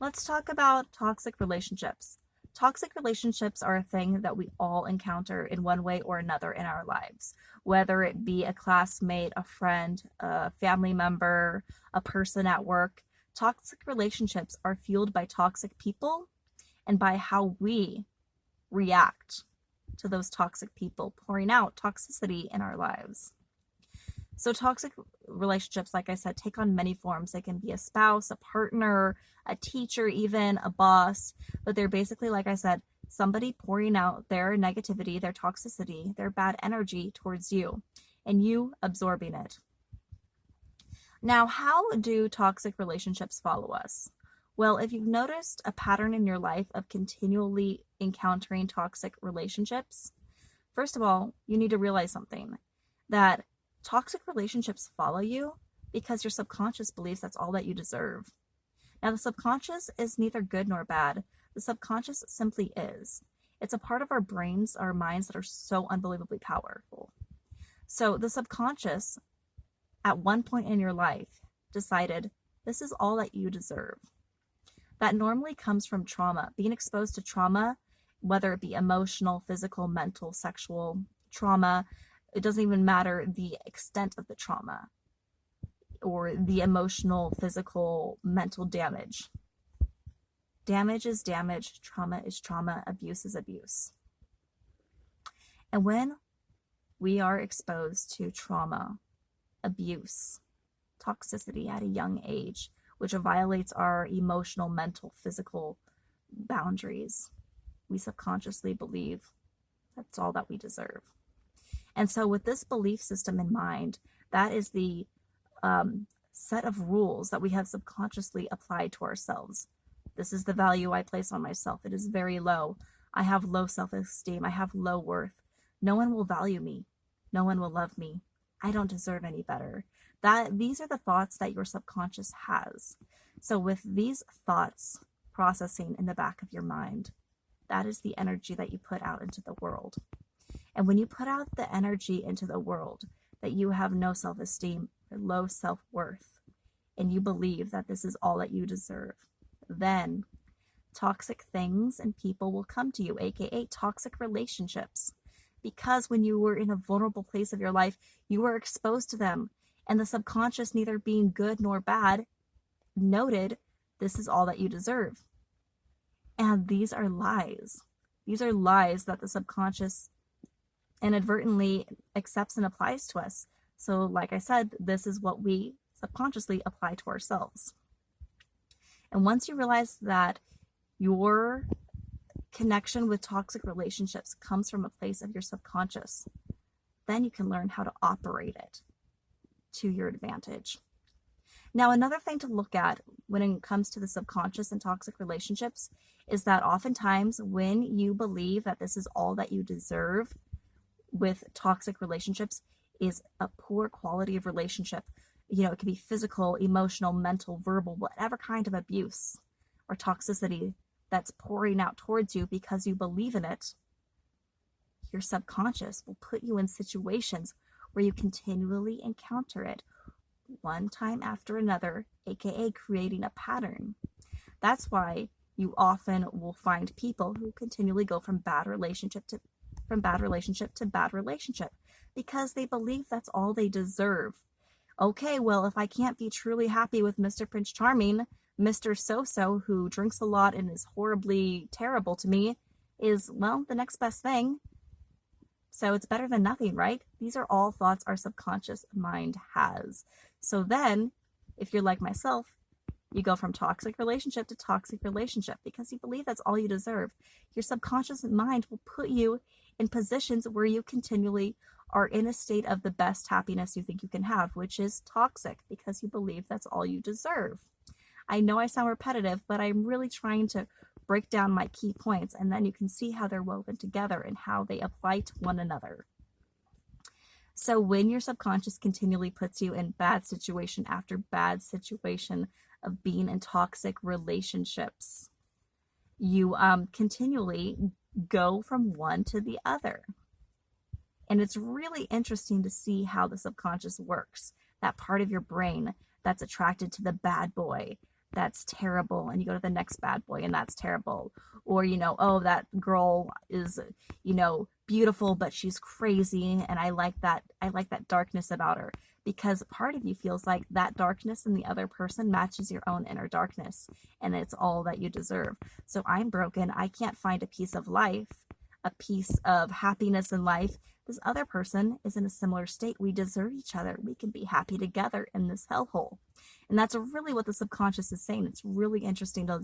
Let's talk about toxic relationships. Toxic relationships are a thing that we all encounter in one way or another in our lives, whether it be a classmate, a friend, a family member, a person at work. Toxic relationships are fueled by toxic people and by how we react to those toxic people pouring out toxicity in our lives. So, toxic relationships, like I said, take on many forms. They can be a spouse, a partner, a teacher, even a boss. But they're basically, like I said, somebody pouring out their negativity, their toxicity, their bad energy towards you, and you absorbing it. Now, how do toxic relationships follow us? Well, if you've noticed a pattern in your life of continually encountering toxic relationships, first of all, you need to realize something that toxic relationships follow you because your subconscious believes that's all that you deserve. Now, the subconscious is neither good nor bad. The subconscious simply is. It's a part of our brains, our minds that are so unbelievably powerful. So, the subconscious, at one point in your life, decided this is all that you deserve. That normally comes from trauma, being exposed to trauma, whether it be emotional, physical, mental, sexual trauma. It doesn't even matter the extent of the trauma or the emotional, physical, mental damage. Damage is damage, trauma is trauma, abuse is abuse. And when we are exposed to trauma, abuse, toxicity at a young age, which violates our emotional, mental, physical boundaries, we subconsciously believe that's all that we deserve. And so, with this belief system in mind, that is the set of rules that we have subconsciously applied to ourselves. This is the value I place on myself. It is very low. I have low self esteem. I have low worth. No one will value me. No one will love me. I don't deserve any better. These are the thoughts that your subconscious has. So, with these thoughts processing in the back of your mind, that is the energy that you put out into the world. And when you put out the energy into the world that you have no self-esteem or low self-worth, and you believe that this is all that you deserve, then toxic things and people will come to you, aka toxic relationships. Because when you were in a vulnerable place of your life, you were exposed to them, and the subconscious, neither being good nor bad, noted this is all that you deserve. And these are lies. These are lies that the subconscious inadvertently accepts and applies to us. So, like I said, this is what we subconsciously apply to ourselves. And once you realize that your connection with toxic relationships comes from a place of your subconscious, then you can learn how to operate it to your advantage. Now, another thing to look at when it comes to the subconscious and toxic relationships is that oftentimes when you believe that this is all that you deserve with toxic relationships is a poor quality of relationship. You know, it can be physical, emotional, mental, verbal, whatever kind of abuse or toxicity that's pouring out towards you because you believe in it. Your subconscious will put you in situations where you continually encounter it one time after another, aka creating a pattern. That's why you often will find people who continually go from bad relationship to bad relationship because they believe that's all they deserve. Okay, well, if I can't be truly happy with Mr. Prince Charming, Mr. So-so, who drinks a lot and is horribly terrible to me, is, well, the next best thing. So it's better than nothing, right? These are all thoughts our subconscious mind has. So then, if you're like myself, you go from toxic relationship to toxic relationship because you believe that's all you deserve. Your subconscious mind will put you in positions where you continually are in a state of the best happiness you think you can have, which is toxic because you believe that's all you deserve. I know I sound repetitive, but I'm really trying to break down my key points, and then you can see how they're woven together and how they apply to one another. So when your subconscious continually puts you in bad situation after bad situation of being in toxic relationships, you continually go from one to the other. And it's really interesting to see how the subconscious works. That part of your brain that's attracted to the bad boy, that's terrible, and you go to the next bad boy and that's terrible. Or, oh, that girl is, beautiful, but she's crazy, and I like that darkness about her, because part of you feels like that darkness in the other person matches your own inner darkness, and it's all that you deserve. So I'm broken. I can't find a piece of life, a piece of happiness in life. This other person is in a similar state. We deserve each other. We can be happy together in this hellhole. And that's really what the subconscious is saying. It's really interesting to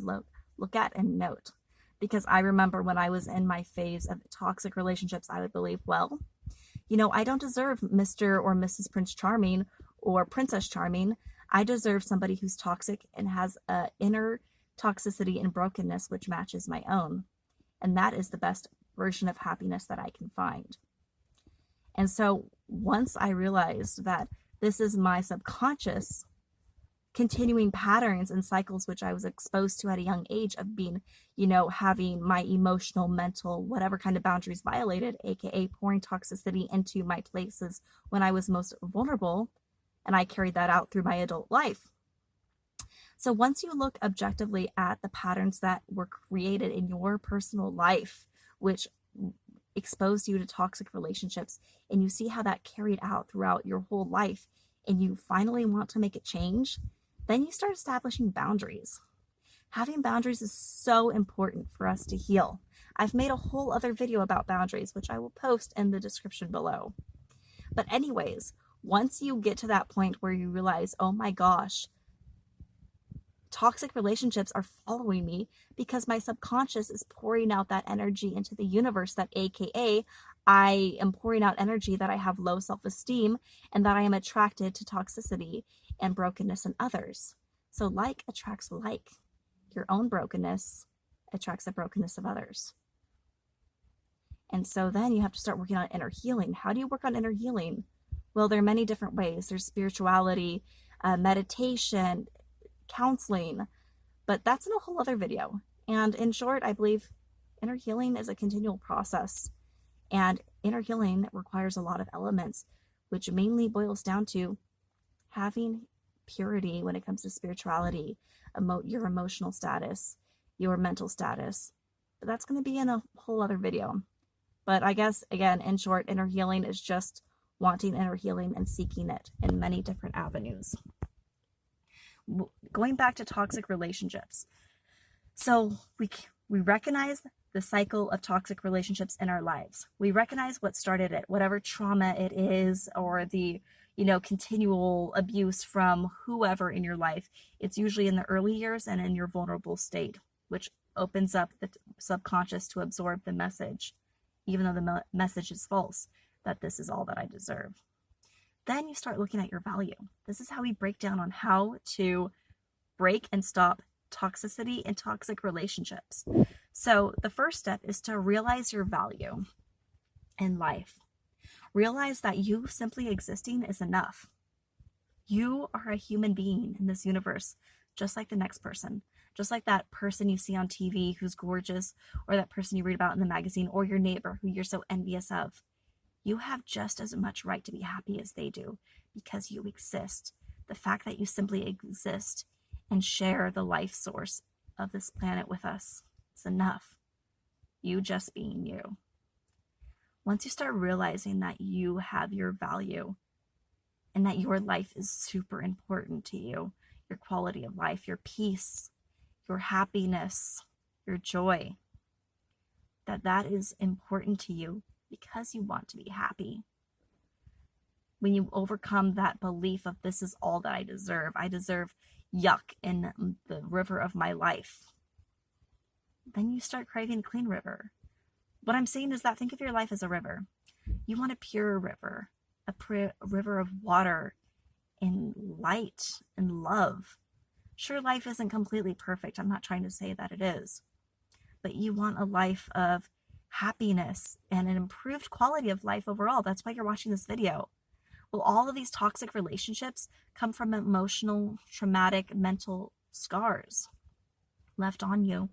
look at and note. Because I remember when I was in my phase of toxic relationships, I would believe, well, I don't deserve Mr. or Mrs. Prince Charming or Princess Charming. I deserve somebody who's toxic and has an inner toxicity and brokenness which matches my own. And that is the best version of happiness that I can find. And so once I realized that this is my subconscious continuing patterns and cycles which I was exposed to at a young age of being, having my emotional, mental, whatever kind of boundaries violated, aka pouring toxicity into my places when I was most vulnerable, and I carried that out through my adult life. So once you look objectively at the patterns that were created in your personal life, which exposed you to toxic relationships, and you see how that carried out throughout your whole life, and you finally want to make a change, then you start establishing boundaries. Having boundaries is so important for us to heal. I've made a whole other video about boundaries, which I will post in the description below. But anyways, once you get to that point where you realize, oh my gosh, toxic relationships are following me because my subconscious is pouring out that energy into the universe, that aka I am pouring out energy that I have low self-esteem and that I am attracted to toxicity and brokenness in others. So like attracts like. Your own brokenness attracts the brokenness of others. And so then you have to start working on inner healing. How do you work on inner healing? Well, there are many different ways. There's spirituality, meditation, counseling, but that's in a whole other video. And in short, I believe inner healing is a continual process. And inner healing requires a lot of elements, which mainly boils down to having purity when it comes to spirituality, your emotional status, your mental status. But that's going to be in a whole other video. But I guess, again, in short, inner healing is just wanting inner healing and seeking it in many different avenues. Going back to toxic relationships. So we recognize the cycle of toxic relationships in our lives. We recognize what started it, whatever trauma it is, or the continual abuse from whoever in your life. It's usually in the early years and in your vulnerable state, which opens up the subconscious to absorb the message, even though the message is false, that this is all that I deserve. Then you start looking at your value. This is how we break down on how to break and stop toxicity and toxic relationships. So the first step is to realize your value in life. Realize that you simply existing is enough. You are a human being in this universe, just like the next person, just like that person you see on TV who's gorgeous, or that person you read about in the magazine, or your neighbor who you're so envious of. You have just as much right to be happy as they do because you exist. The fact that you simply exist and share the life source of this planet with us is enough. You just being you. Once you start realizing that you have your value and that your life is super important to you, your quality of life, your peace, your happiness, your joy, that is important to you because you want to be happy. When you overcome that belief of this is all that I deserve yuck in the river of my life, then you start craving a clean river. What I'm saying is that think of your life as a river. You want a pure river, a river of water and light and love. Sure, life isn't completely perfect. I'm not trying to say that it is. But you want a life of happiness and an improved quality of life overall. That's why you're watching this video. Well, all of these toxic relationships come from emotional, traumatic, mental scars left on you,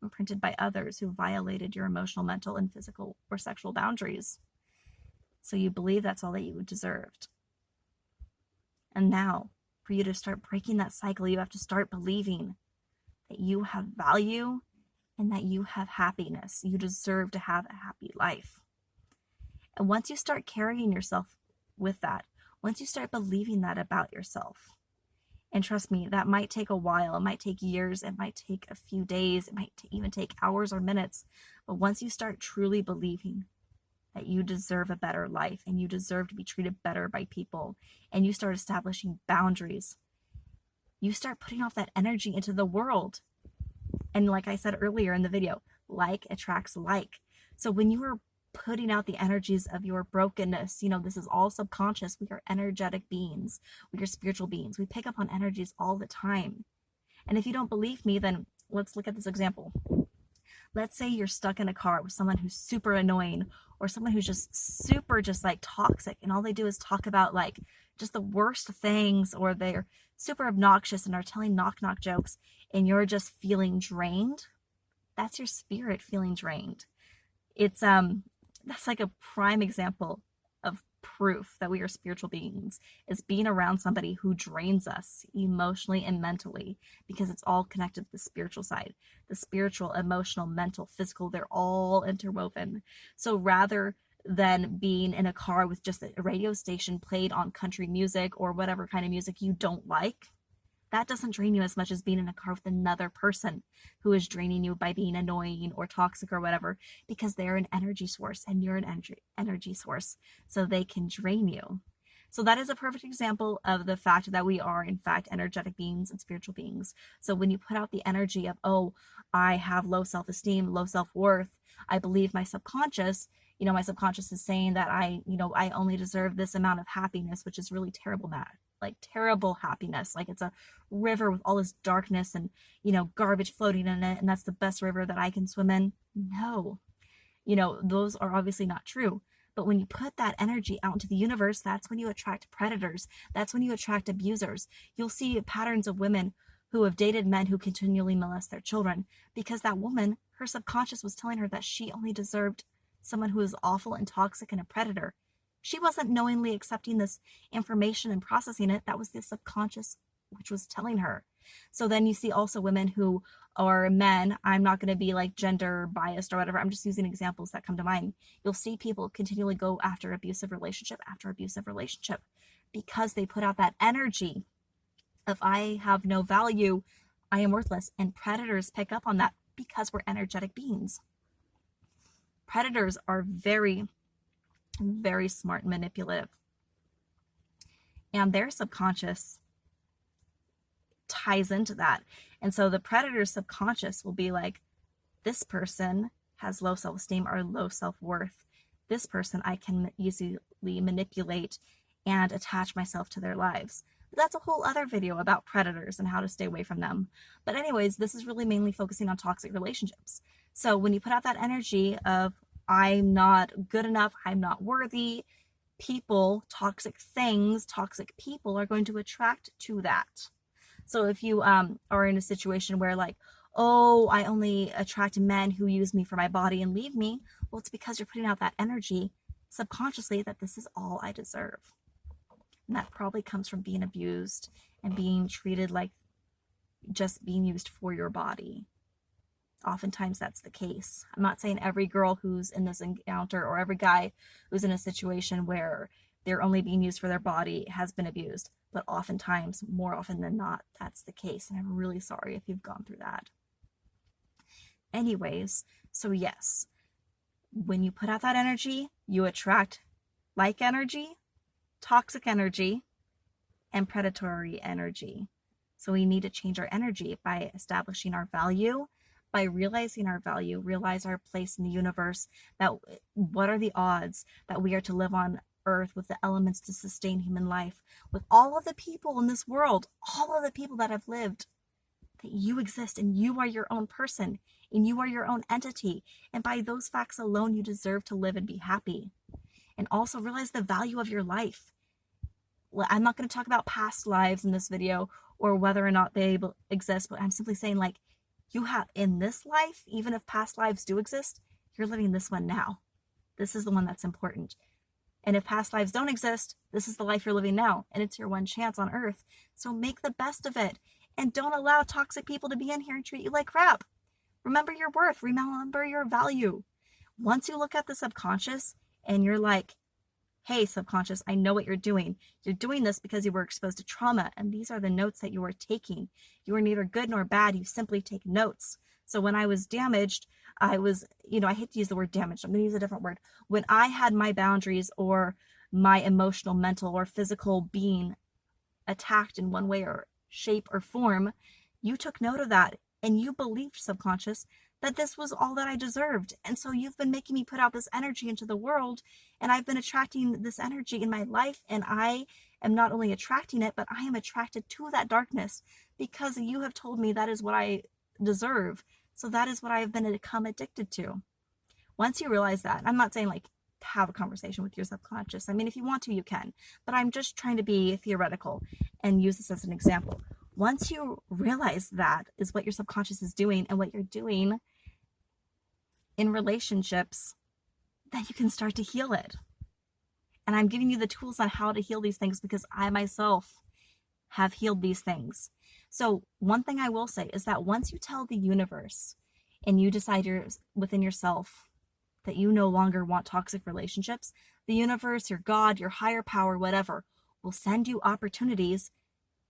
imprinted by others who violated your emotional, mental, and physical or sexual boundaries. So you believe that's all that you deserved. And now For you to start breaking that cycle, you have to start believing that you have value and that you have happiness. You deserve to have a happy life. And once you start carrying yourself with that, once you start believing that about yourself, and trust me, that might take a while, it might take years, it might take a few days, it might even take hours or minutes, but once you start truly believing that you deserve a better life and you deserve to be treated better by people, and you start establishing boundaries, you start putting off that energy into the world. And like I said earlier in the video, like attracts like. So when you are putting out the energies of your brokenness, this is all subconscious. We are energetic beings. We are spiritual beings. We pick up on energies all the time. And if you don't believe me, then let's look at this example. Let's say you're stuck in a car with someone who's super annoying, or someone who's just super toxic, and all they do is talk about just the worst things, or they're super obnoxious and are telling knock jokes, and you're just feeling drained. That's your spirit feeling drained. It's that's like a prime example of proof that we are spiritual beings, is being around somebody who drains us emotionally and mentally, because it's all connected to the spiritual side. The spiritual, emotional, mental, physical, they're all interwoven. So rather than being in a car with just a radio station played on country music or whatever kind of music you don't like, that doesn't drain you as much as being in a car with another person who is draining you by being annoying or toxic or whatever, because they're an energy source and you're an energy source, so they can drain you. So that is a perfect example of the fact that we are, in fact, energetic beings and spiritual beings. So when you put out the energy of, oh, I have low self-esteem, low self-worth, I believe my subconscious, my subconscious is saying that I only deserve this amount of happiness, which is really terrible, terrible happiness. It's a river with all this darkness and, garbage floating in it, and that's the best river that I can swim in. No, those are obviously not true. But when you put that energy out into the universe, that's when you attract predators. That's when you attract abusers. You'll see patterns of women who have dated men who continually molest their children, because that woman, her subconscious was telling her that she only deserved someone who is awful and toxic and a predator. She wasn't knowingly accepting this information and processing it. That was the subconscious which was telling her. So then you see also women who are men. I'm not going to be gender biased or whatever. I'm just using examples that come to mind. You'll see people continually go after abusive relationship after abusive relationship, because they put out that energy of, I have no value, I am worthless. And predators pick up on that because we're energetic beings. Predators are very, very smart and manipulative, and their subconscious ties into that. And so the predator's subconscious will be like, this person has low self-esteem or low self-worth. This person I can easily manipulate and attach myself to their lives. But that's a whole other video about predators and how to stay away from them. But anyways, this is really mainly focusing on toxic relationships. So when you put out that energy of, I'm not good enough, I'm not worthy, people, toxic things, toxic people are going to attract to that. So if you are in a situation where oh, I only attract men who use me for my body and leave me, well, it's because you're putting out that energy subconsciously that this is all I deserve. And that probably comes from being abused and being treated like just being used for your body. Oftentimes that's the case. I'm not saying every girl who's in this encounter or every guy who's in a situation where they're only being used for their body has been abused, but oftentimes, more often than not, that's the case. And I'm really sorry if you've gone through that. Anyways, so yes, when you put out that energy, you attract like energy, toxic energy, and predatory energy. So we need to change our energy by establishing our value, by realizing our value, realize our place in the universe, that what are the odds that we are to live on earth with the elements to sustain human life, with all of the people in this world, all of the people that have lived, that you exist and you are your own person and you are your own entity. And by those facts alone, you deserve to live and be happy. And also realize the value of your life. Well, I'm not going to talk about past lives in this video or whether or not they exist, but I'm simply saying you have in this life, even if past lives do exist, you're living this one now. This is the one that's important. And if past lives don't exist, this is the life you're living now, and it's your one chance on earth. So make the best of it, and don't allow toxic people to be in here and treat you like crap. Remember your worth, remember your value. Once you look at the subconscious and you're like, hey, subconscious, I know what you're doing. You're doing this because you were exposed to trauma, and these are the notes that you are taking. You are neither good nor bad. You simply take notes. So when I was damaged, I was, I hate to use the word damaged. I'm going to use a different word. When I had my boundaries or my emotional, mental, or physical being attacked in one way or shape or form, you took note of that, and you believed, subconscious, that this was all that I deserved. And so you've been making me put out this energy into the world, and I've been attracting this energy in my life, and I am not only attracting it, but I am attracted to that darkness because you have told me that is what I deserve. So that is what I have become addicted to. Once you realize that, I'm not saying like have a conversation with your subconscious. I mean, if you want to, you can, but I'm just trying to be theoretical and use this as an example. Once you realize that is what your subconscious is doing and what you're doing in relationships, then you can start to heal it. And I'm giving you the tools on how to heal these things because I myself have healed these things. So one thing I will say is that once you tell the universe and you decide within yourself that you no longer want toxic relationships, the universe, your God, your higher power, whatever, will send you opportunities,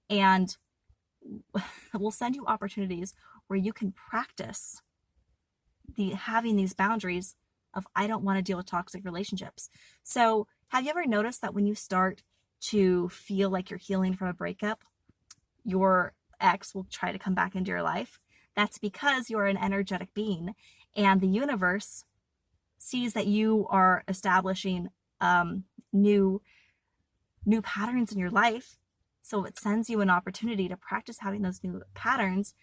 and will send you opportunities where you can practice having these boundaries of I don't want to deal with toxic relationships. So have you ever noticed that when you start to feel like you're healing from a breakup, your ex will try to come back into your life? That's because you're an energetic being, and the universe sees that you are establishing new patterns in your life. So it sends you an opportunity to practice having those new patterns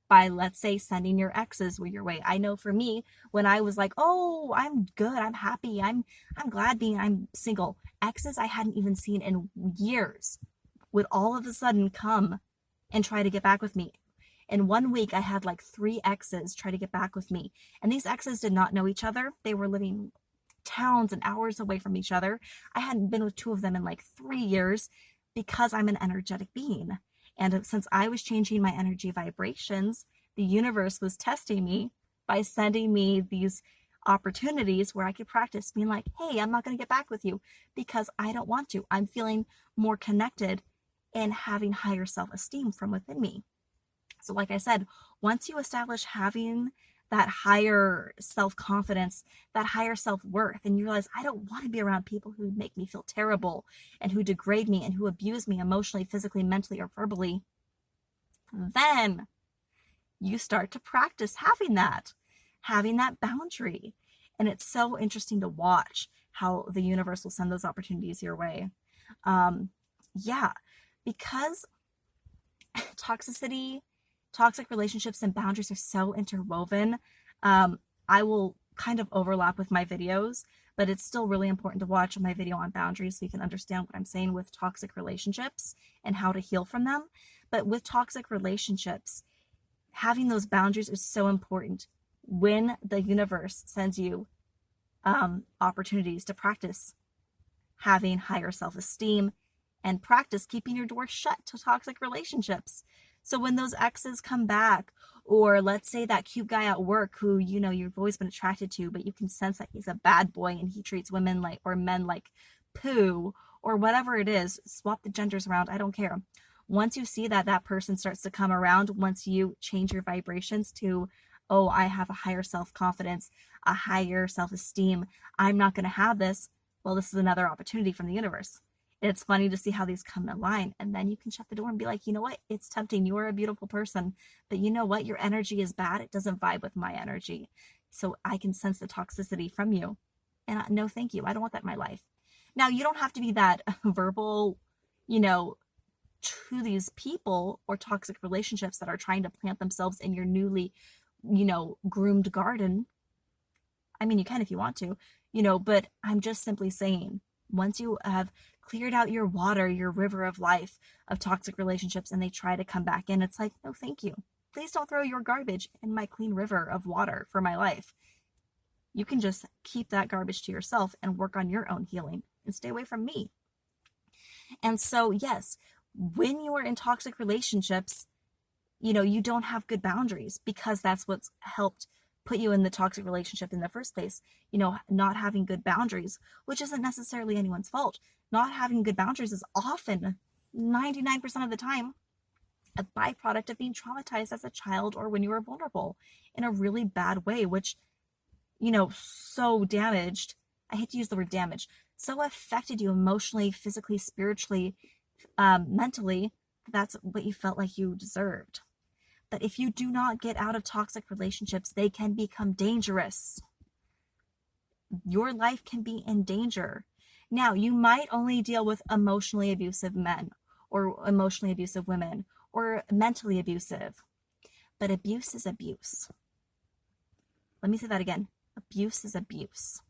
by, let's say, sending your exes your way. I know for me, when I was like, oh, I'm good, I'm happy, I'm glad I'm single, exes I hadn't even seen in years would all of a sudden come and try to get back with me. In 1 week, I had like 3 exes try to get back with me. And these exes did not know each other. They were living towns and hours away from each other. I hadn't been with 2 of them in like 3 years because I'm an energetic being. And since I was changing my energy vibrations, the universe was testing me by sending me these opportunities where I could practice being like, hey, I'm not going to get back with you because I don't want to. I'm feeling more connected and having higher self-esteem from within me. So like I said, once you establish having that higher self-confidence, that higher self-worth, and you realize I don't want to be around people who make me feel terrible and who degrade me and who abuse me emotionally, physically, mentally, or verbally, then you start to practice having that boundary. And it's so interesting to watch how the universe will send those opportunities your way. Because toxic relationships and boundaries are so interwoven. I will kind of overlap with my videos, but it's still really important to watch my video on boundaries so you can understand what I'm saying with toxic relationships and how to heal from them. But with toxic relationships, having those boundaries is so important when the universe sends you opportunities to practice having higher self-esteem and practice keeping your door shut to toxic relationships. So when those exes come back, or let's say that cute guy at work who, you've always been attracted to, but you can sense that he's a bad boy and he treats women or men like poo, or whatever it is, swap the genders around, I don't care. Once you see that person starts to come around, once you change your vibrations to, oh, I have a higher self-confidence, a higher self-esteem, I'm not going to have this, well, this is another opportunity from the universe. It's funny to see how these come in line, and then you can shut the door and be like, you know what? It's tempting. You are a beautiful person, but you know what? Your energy is bad. It doesn't vibe with my energy. So I can sense the toxicity from you. And no, thank you. I don't want that in my life. Now, you don't have to be that verbal, to these people or toxic relationships that are trying to plant themselves in your newly, groomed garden. I mean, you can if you want to, but I'm just simply saying, once you have cleared out your water, your river of life of toxic relationships, and they try to come back in, it's like, no, thank you. Please don't throw your garbage in my clean river of water for my life. You can just keep that garbage to yourself and work on your own healing and stay away from me. And so, yes, when you are in toxic relationships, you don't have good boundaries, because that's what's helped put you in the toxic relationship in the first place. Not having good boundaries, which isn't necessarily anyone's fault. Not having good boundaries is often 99% of the time a byproduct of being traumatized as a child, or when you were vulnerable in a really bad way, which, so damaged. I hate to use the word damage. So affected you emotionally, physically, spiritually, mentally. That's what you felt like you deserved. But if you do not get out of toxic relationships, they can become dangerous. Your life can be in danger. Now, you might only deal with emotionally abusive men, or emotionally abusive women, or mentally abusive. But abuse is abuse. Let me say that again. Abuse is abuse.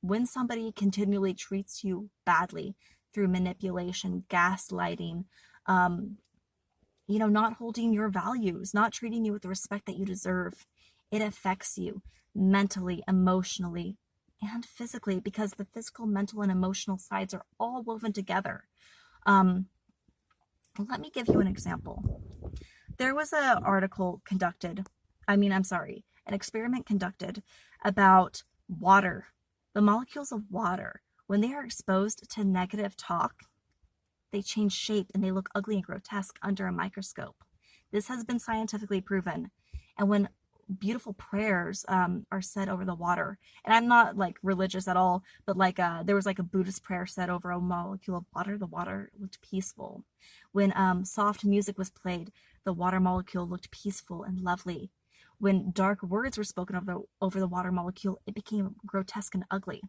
When somebody continually treats you badly through manipulation, gaslighting, not holding your values, not treating you with the respect that you deserve, it affects you mentally, emotionally, and physically, because the physical, mental, and emotional sides are all woven together. Let me give you an example. There was an experiment conducted about water. The molecules of water, when they are exposed to negative talk, they change shape and they look ugly and grotesque under a microscope. This has been scientifically proven. And when beautiful prayers are said over the water, and I'm not religious at all, but there was a Buddhist prayer said over a molecule of water, the water looked peaceful. When soft music was played, the water molecule looked peaceful and lovely. When dark words were spoken over the water molecule, it became grotesque and ugly.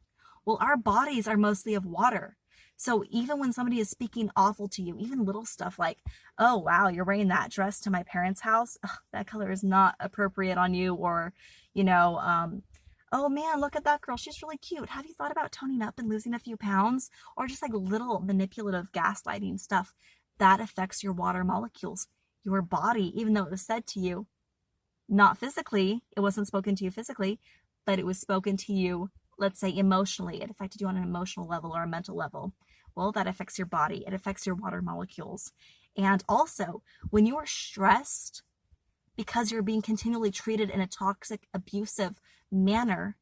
Well, our bodies are mostly of water. So even when somebody is speaking awful to you, even little stuff like, oh, wow, you're wearing that dress to my parents' house. Ugh, that color is not appropriate on you. Or, oh man, look at that girl. She's really cute. Have you thought about toning up and losing a few pounds? Or just little manipulative gaslighting stuff that affects your water molecules, your body, even though it was said to you, not physically, it wasn't spoken to you physically, but it was spoken to you, let's say emotionally. It affected you on an emotional level or a mental level. Well, that affects your body. It affects your water molecules. And also, when you are stressed because you're being continually treated in a toxic, abusive manner,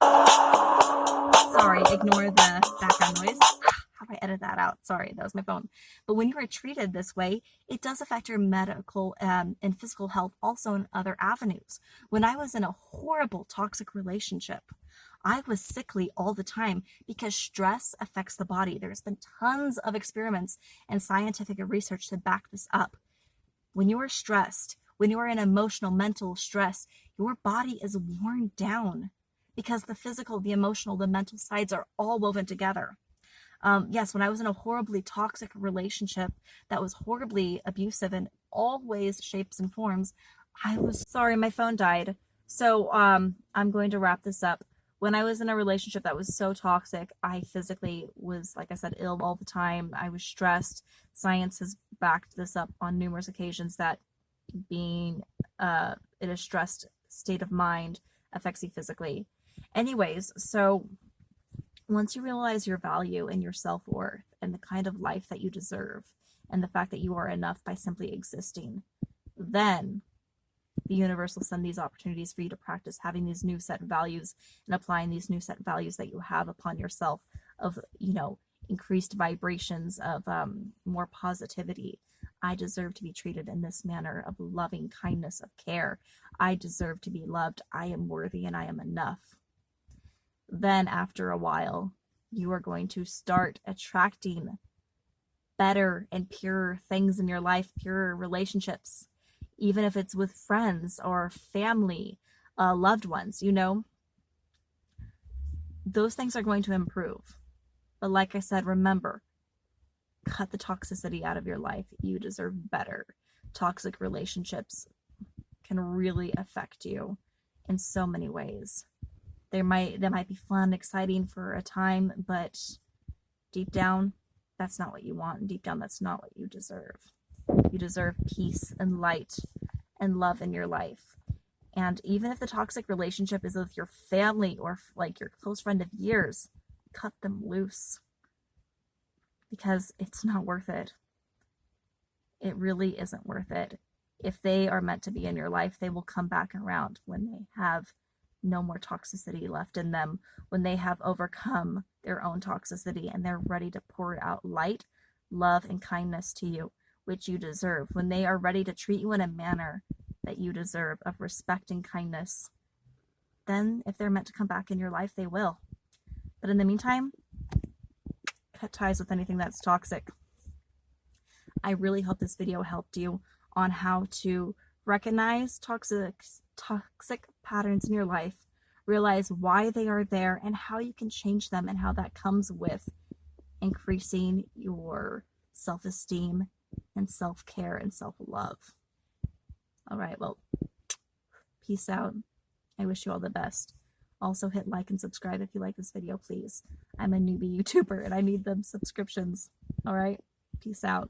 sorry, ignore the background noise. How do I edit that out? Sorry, that was my phone. But when you are treated this way, it does affect your medical and physical health also in other avenues. When I was in a horrible toxic relationship, I was sickly all the time because stress affects the body. There's been tons of experiments and scientific research to back this up. When you are stressed, when you are in emotional, mental stress, your body is worn down because the physical, the emotional, the mental sides are all woven together. Yes, when I was in a horribly toxic relationship that was horribly abusive in all ways, shapes, and forms, sorry, my phone died. So I'm going to wrap this up. When I was in a relationship that was so toxic, I physically was, like I said, ill all the time. I was stressed. Science has backed this up on numerous occasions that being in a stressed state of mind affects you physically. Anyways, so once you realize your value and your self-worth and the kind of life that you deserve and the fact that you are enough by simply existing, then the universe will send these opportunities for you to practice having these new set values and applying these new set values that you have upon yourself of, increased vibrations of more positivity. I deserve to be treated in this manner of loving kindness, of care. I deserve to be loved. I am worthy and I am enough. Then after a while, you are going to start attracting better and purer things in your life, purer relationships, even if it's with friends or family, loved ones, those things are going to improve. But like I said, remember, cut the toxicity out of your life. You deserve better. Toxic relationships can really affect you in so many ways. They might be fun, exciting for a time, but deep down, that's not what you want. And deep down, that's not what you deserve. You deserve peace and light and love in your life. And even if the toxic relationship is with your family or like your close friend of years, cut them loose because it's not worth it. It really isn't worth it. If they are meant to be in your life, they will come back around when they have no more toxicity left in them, when they have overcome their own toxicity and they're ready to pour out light, love, and kindness to you, which you deserve, when they are ready to treat you in a manner that you deserve of respect and kindness, then if they're meant to come back in your life, they will. But in the meantime, cut ties with anything that's toxic. I really hope this video helped you on how to recognize toxic patterns in your life, realize why they are there and how you can change them, and how that comes with increasing your self-esteem and self-care and self-love. All right, well, peace out. I wish you all the best. Also hit like and subscribe if you like this video, please. I'm a newbie YouTuber and I need them subscriptions. All right, peace out.